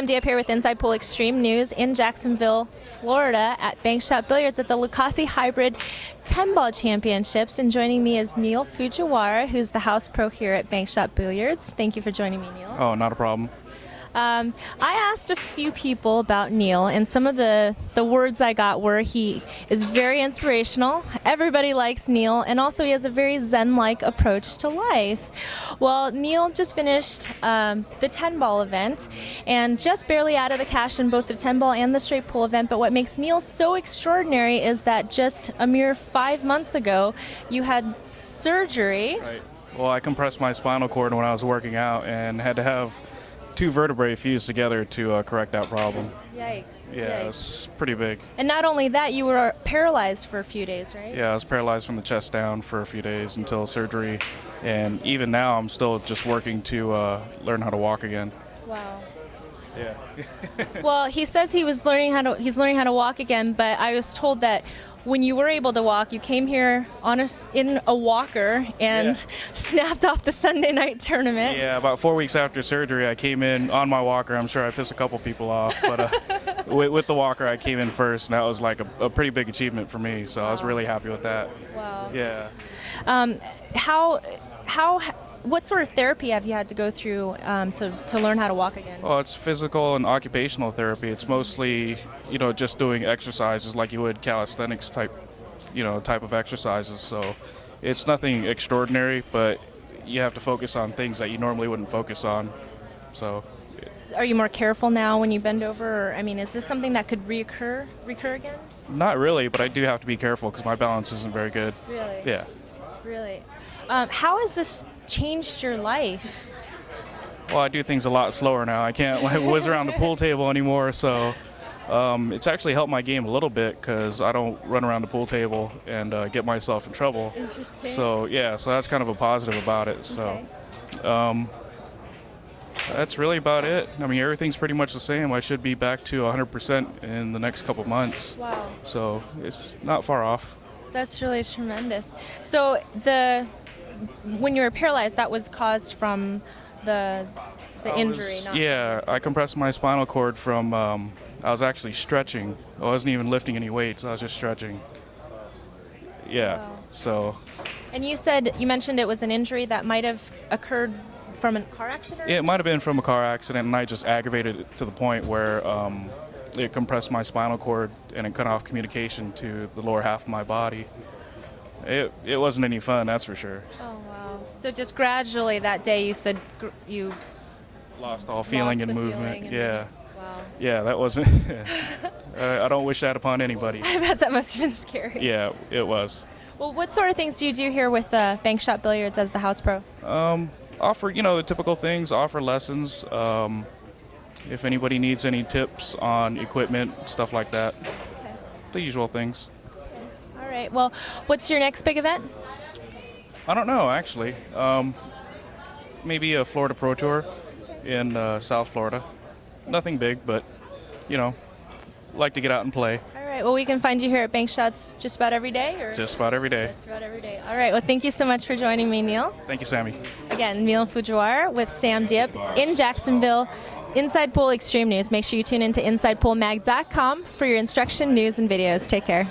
Sam Diep here with Inside Pool Extreme News in Jacksonville, Florida at Bankshot Billiards at the Lucasi Hybrid 10-Ball Championships. And joining me is Neil Fujiwara, who's the house pro here at Bankshot Billiards. Thank you for joining me, Neil. Oh, not a problem. I asked a few people about Neil, and some of the words I got were he is very inspirational, everybody likes Neil, and also he has a very zen-like approach to life. Well, Neil just finished the 10-ball event and just barely out of the cash in both the 10-ball and the straight pool event, but what makes Neil so extraordinary is that just a mere 5 months ago you had surgery. Right. Well, I compressed my spinal cord when I was working out and had to have 2 vertebrae fused together to correct that problem. Yikes. Yeah, Yikes. It's pretty big. And not only that, you were paralyzed for a few days, right? Yeah, I was paralyzed from the chest down for a few days until surgery, and even now I'm still just working to learn how to walk again. Wow. Yeah. Well, he says he's learning how to walk again, but I was told that when you were able to walk, you came here in a walker and snapped off the Sunday night tournament. Yeah, about 4 weeks after surgery, I came in on my walker. I'm sure I pissed a couple people off, but with the walker, I came in first, and that was like a pretty big achievement for me. So I was really happy with that. Wow. Yeah. What sort of therapy have you had to go through to learn how to walk again? Well, it's physical and occupational therapy. It's mostly, just doing exercises like you would calisthenics type of exercises. So it's nothing extraordinary, but you have to focus on things that you normally wouldn't focus on. So. Are you more careful now when you bend over? Or, is this something that could recur again? Not really, but I do have to be careful because my balance isn't very good. Really? Yeah. Really? How has this changed your life? Well, I do things a lot slower now. I can't whiz around the pool table anymore, so it's actually helped my game a little bit because I don't run around the pool table and get myself in trouble. Interesting. So yeah, so that's kind of a positive about it. So that's really about it. Everything's pretty much the same. I should be back to 100% in the next couple months. Wow. So it's not far off. That's really tremendous. So when you were paralyzed, that was caused from the injury, not yeah, I compressed my spinal cord from, I was actually stretching. I wasn't even lifting any weights, I was just stretching. Yeah, wow. So. And you mentioned it was an injury that might have occurred from a car accident? It might have been from a car accident, and I just aggravated it to the point where it compressed my spinal cord and it cut off communication to the lower half of my body. It wasn't any fun, that's for sure. Oh, wow. So just gradually that day you said you lost all feeling and movement. Yeah. Wow. Yeah, that wasn't. I don't wish that upon anybody. I bet that must have been scary. Yeah, it was. Well, what sort of things do you do here with Bankshot Billiards as the house pro? Offer, the typical things, offer lessons. If anybody needs any tips on equipment, stuff like that. Okay. The usual things. All right. Well, what's your next big event? I don't know, actually. Maybe a Florida Pro Tour in South Florida. Nothing big, but, like to get out and play. All right. Well, we can find you here at Bankshots just about every day? Or? Just about every day. Just about every day. All right. Well, thank you so much for joining me, Neil. Thank you, Sammy. Again, Neil Fujiwara with Sam Diep in Jacksonville. Inside Pool Extreme News. Make sure you tune in to InsidePoolMag.com for your instruction, news, and videos. Take care.